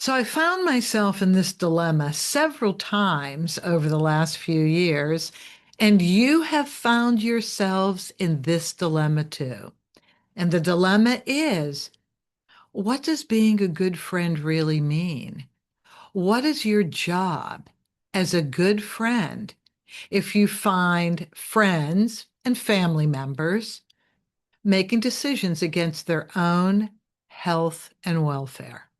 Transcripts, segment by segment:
So I found myself in this dilemma several times over the last few years, and you have found yourselves in this dilemma too. And the dilemma is, what does being a good friend really mean? What is your job as a good friend if you find friends and family members making decisions against their own health and welfare?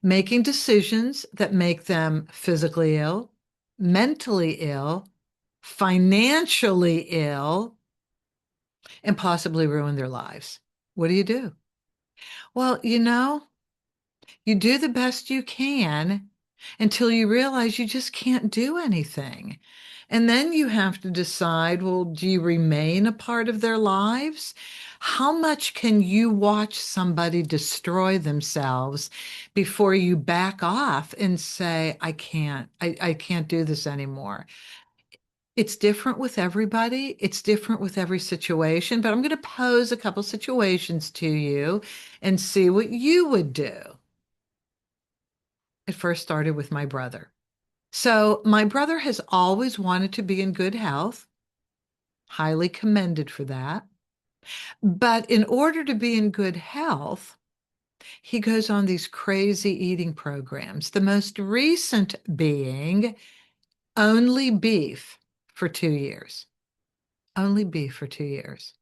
Making decisions that make them physically ill, mentally ill, financially ill, and possibly ruin their lives. What do you do? Well, you do the best you can until you realize you just can't do anything. And then you have to decide, well, do you remain a part of their lives? How much can you watch somebody destroy themselves before you back off and say, I can't do this anymore? It's different with everybody. It's different with every situation, but I'm going to pose a couple situations to you and see what you would do. It first started with my brother. So, my brother has always wanted to be in good health, highly commended for that. But in order to be in good health, he goes on these crazy eating programs. The most recent being only beef for 2 years. Only beef for 2 years.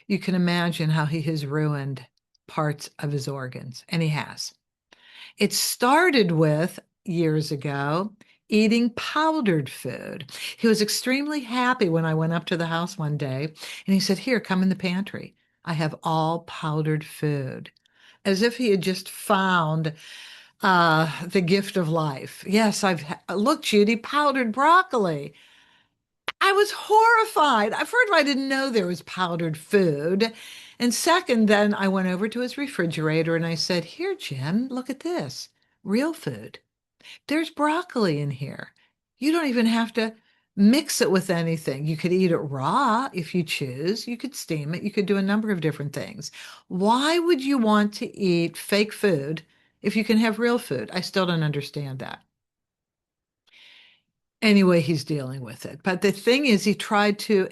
You can imagine how he has ruined parts of his organs, and he has. It started with years ago eating powdered food. He was extremely happy when I went up to the house one day and he said, "Here, come in the pantry. I have all powdered food." As if he had just found the gift of life. Yes, look, Judy, powdered broccoli. I was horrified. First of all, I didn't know there was powdered food. And second, then I went over to his refrigerator and I said, "Here, Jim, look at this. Real food. There's broccoli in here. You don't even have to mix it with anything. You could eat it raw if you choose. You could steam it. You could do a number of different things. Why would you want to eat fake food if you can have real food?" I still don't understand that. Anyway, he's dealing with it. But the thing is, he tried to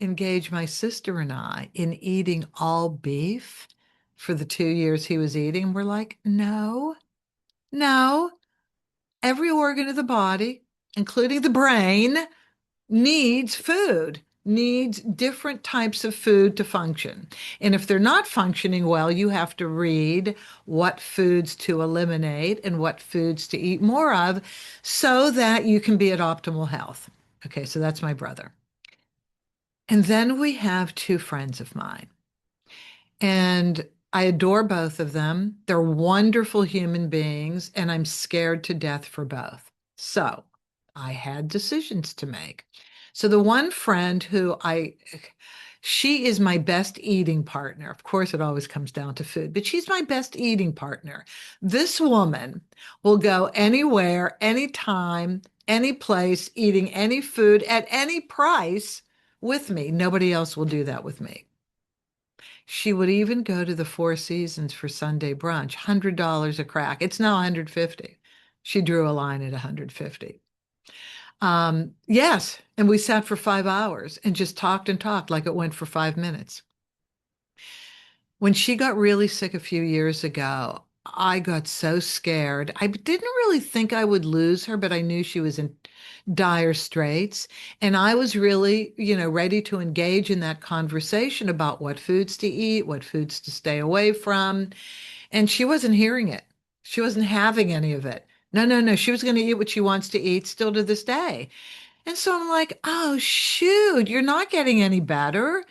engage my sister and I in eating all beef for the 2 years he was eating. We're like, no, no. Every organ of the body, including the brain, needs food, needs different types of food to function. And if they're not functioning well, you have to read what foods to eliminate and what foods to eat more of so that you can be at optimal health. Okay, so that's my brother. And then we have two friends of mine. And I adore both of them. They're wonderful human beings, and I'm scared to death for both. So I had decisions to make. So the one friend she is my best eating partner. Of course, it always comes down to food, but she's my best eating partner. This woman will go anywhere, anytime, any place, eating any food at any price with me. Nobody else will do that with me. She would even go to the Four Seasons for Sunday brunch, $100 a crack. It's now 150. She drew a line at 150. Yes, and we sat for 5 hours and just talked and talked like it went for 5 minutes. When she got really sick a few years ago, I got so scared. I didn't really think I would lose her, but I knew she was in dire straits. And I was really, ready to engage in that conversation about what foods to eat, what foods to stay away from. And she wasn't hearing it. She wasn't having any of it. No, no, no. She was going to eat what she wants to eat still to this day. And so I'm like, oh, shoot, you're not getting any better.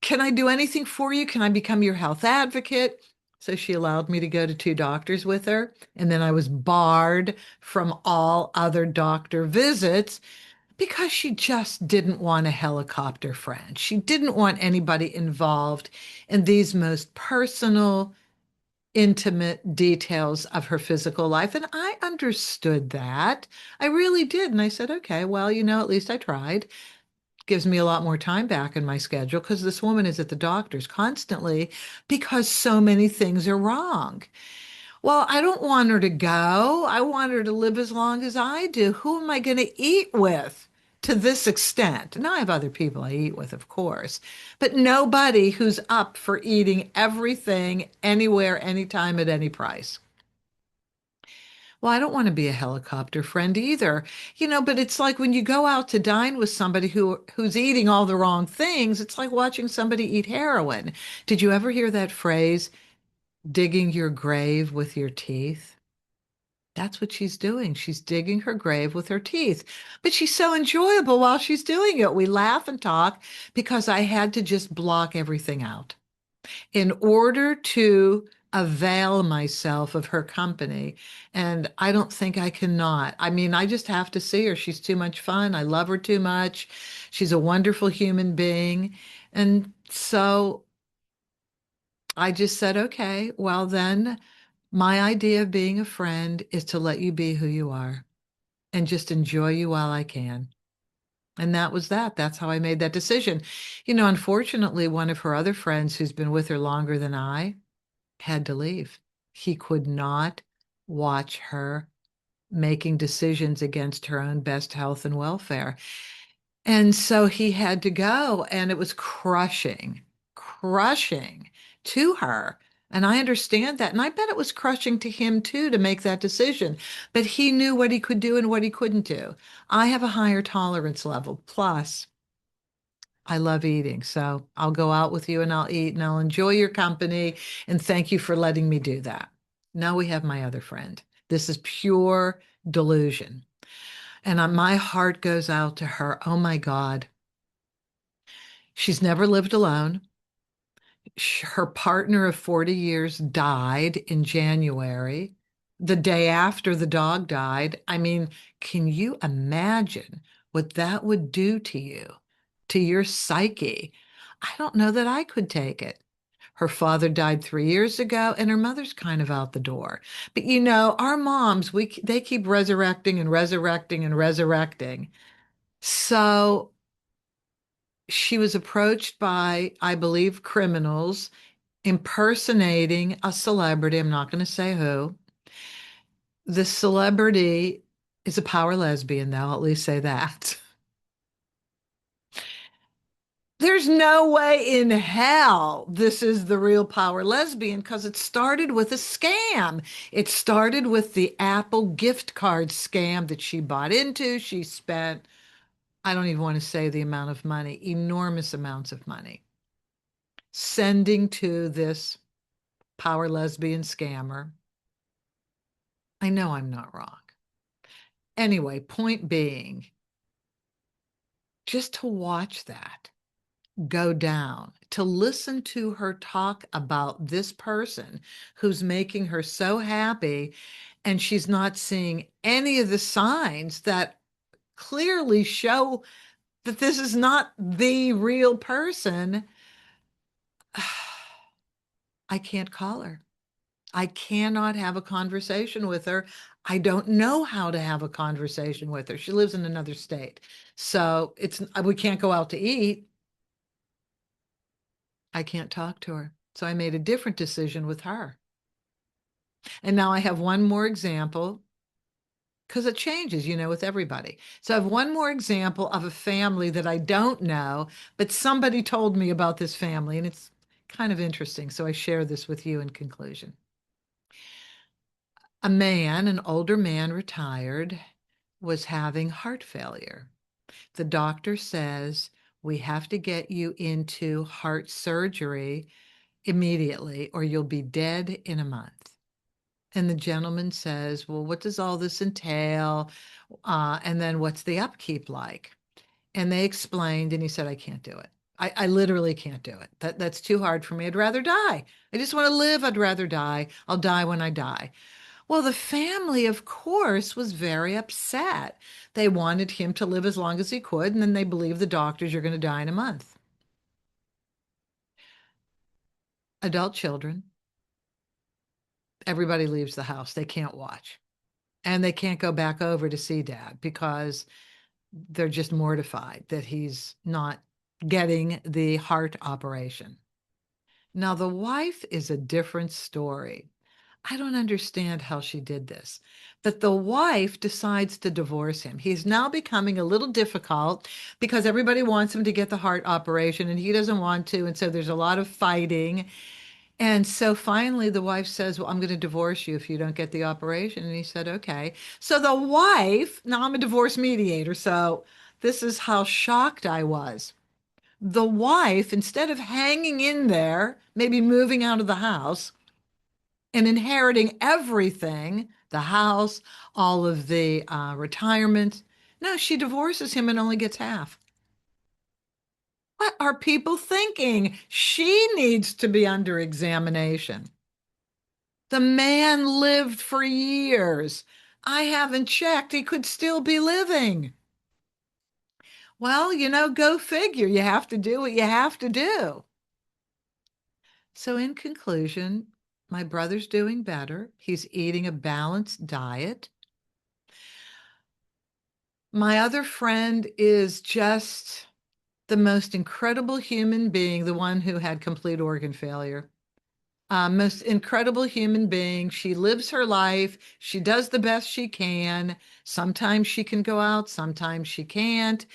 Can I do anything for you? Can I become your health advocate? So she allowed me to go to two doctors with her. And then I was barred from all other doctor visits because she just didn't want a helicopter friend. She didn't want anybody involved in these most personal, intimate details of her physical life. And I understood that. I really did. And I said, okay, well, at least I tried. Gives me a lot more time back in my schedule because this woman is at the doctor's constantly because so many things are wrong. Well, I don't want her to go. I want her to live as long as I do. Who am I going to eat with to this extent? Now I have other people I eat with, of course, but nobody who's up for eating everything, anywhere, anytime, at any price. Well, I don't want to be a helicopter friend either, but it's like when you go out to dine with somebody who's eating all the wrong things, it's like watching somebody eat heroin. Did you ever hear that phrase, digging your grave with your teeth? That's what she's doing. She's digging her grave with her teeth. But she's so enjoyable while she's doing it. We laugh and talk because I had to just block everything out in order to avail myself of her company. And I don't think I cannot. I mean, I just have to see her. She's too much fun. I love her too much. She's a wonderful human being. And so I just said, okay, well, then my idea of being a friend is to let you be who you are and just enjoy you while I can. And that was that. That's how I made that decision. Unfortunately, one of her other friends who's been with her longer than I had to leave. He could not watch her making decisions against her own best health and welfare. And so he had to go, and it was crushing, crushing to her. And I understand that. And I bet it was crushing to him too to make that decision. But he knew what he could do and what he couldn't do. I have a higher tolerance level. Plus, I love eating. So I'll go out with you and I'll eat and I'll enjoy your company. And thank you for letting me do that. Now we have my other friend. This is pure delusion. And my heart goes out to her. Oh my God. She's never lived alone. Her partner of 40 years died in January, the day after the dog died. I mean, can you imagine what that would do to you, to your psyche? I don't know that I could take it. Her father died 3 years ago, and her mother's kind of out the door. But our moms, they keep resurrecting and resurrecting and resurrecting. So she was approached by, I believe, criminals impersonating a celebrity. I'm not going to say who. The celebrity is a power lesbian, though, I'll at least say that. There's no way in hell this is the real power lesbian because it started with a scam. It started with the Apple gift card scam that she bought into. She spent, I don't even want to say the amount of money, enormous amounts of money, sending to this power lesbian scammer. I know I'm not wrong. Anyway, point being, just to watch that go down, to listen to her talk about this person who's making her so happy, and she's not seeing any of the signs that clearly show that this is not the real person. I can't call her. I cannot have a conversation with her. I don't know how to have a conversation with her. She lives in another state. So we can't go out to eat. I can't talk to her. So I made a different decision with her. And now I have one more example because it changes, with everybody. So I have one more example of a family that I don't know, but somebody told me about this family and it's kind of interesting. So I share this with you in conclusion. An older man, retired, was having heart failure. The doctor says, we have to get you into heart surgery immediately or you'll be dead in a month. And the gentleman says, well, what does all this entail? And then what's the upkeep like? And they explained, and he said, I can't do it. I literally can't do it. That's too hard for me. I'd rather die. I just want to live. I'd rather die. I'll die when I die. Well, the family, of course, was very upset. They wanted him to live as long as he could, and then they believe the doctors are going to die in a month. Adult children, everybody leaves the house. They can't watch. And they can't go back over to see dad because They're just mortified that he's not getting the heart operation. Now, the wife is a different story. I don't understand how she did this, but the wife decides to divorce him. He's now becoming a little difficult because everybody wants him to get the heart operation and he doesn't want to. And so there's a lot of fighting. And so finally, the wife says, "Well, I'm going to divorce you if you don't get the operation." And he said, "Okay." So the wife, now I'm a divorce mediator. So this is how shocked I was. The wife, instead of hanging in there, maybe moving out of the house and inheriting everything, the house, all of the retirement, no, she divorces him and only gets half. What are people thinking? She needs to be under examination. The man lived for years. I haven't checked. He could still be living. Well, go figure. You have to do what you have to do. So, in conclusion, my brother's doing better. He's eating a balanced diet. My other friend is just the most incredible human being, the one who had complete organ failure. Most incredible human being. She lives her life. She does the best she can. Sometimes she can go out, sometimes she can't.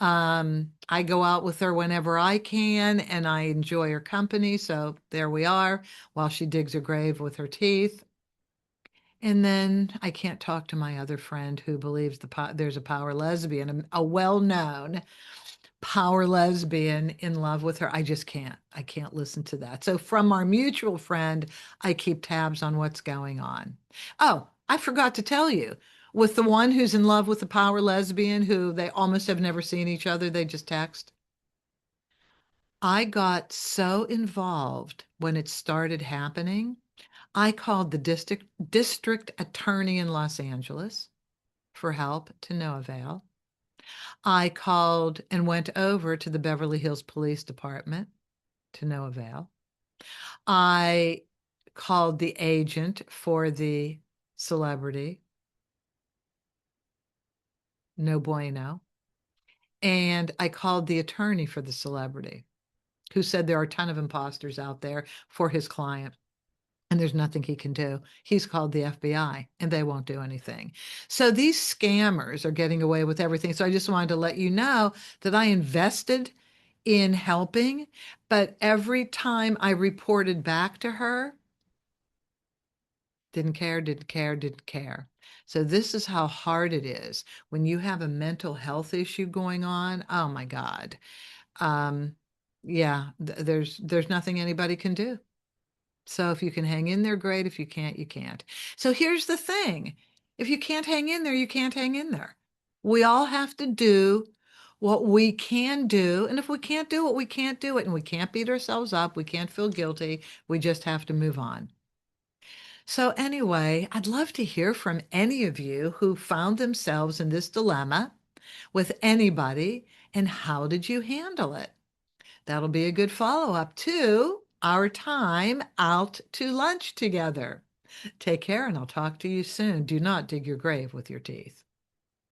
I go out with her whenever I can, and I enjoy her company. So there we are, while she digs her grave with her teeth. And then I can't talk to my other friend who believes there's a power lesbian, a well-known power lesbian in love with her. I just can't. I can't listen to that. So from our mutual friend, I keep tabs on what's going on. Oh, I forgot to tell you, with the one who's in love with the power lesbian who they almost have never seen each other, they just text. I got so involved when it started happening. I called the district attorney in Los Angeles for help, to no avail. I called and went over to the Beverly Hills Police Department, to no avail. I called the agent for the celebrity, no bueno. And I called the attorney for the celebrity, who said there are a ton of imposters out there for his client. And there's nothing he can do. He's called the FBI and they won't do anything. So these scammers are getting away with everything. So I just wanted to let you know that I invested in helping, but every time I reported back to her, didn't care, didn't care, didn't care. So this is how hard it is when you have a mental health issue going on. Oh my God. Um, yeah, there's nothing anybody can do. So if you can hang in there, great. If you can't, you can't. So here's the thing. If you can't hang in there, you can't hang in there. We all have to do what we can do. And if we can't do it, we can't do it. And we can't beat ourselves up. We can't feel guilty. We just have to move on. So anyway, I'd love to hear from any of you who found themselves in this dilemma with anybody, and how did you handle it? That'll be a good follow-up to our time out to lunch together. Take care, and I'll talk to you soon. Do not dig your grave with your teeth.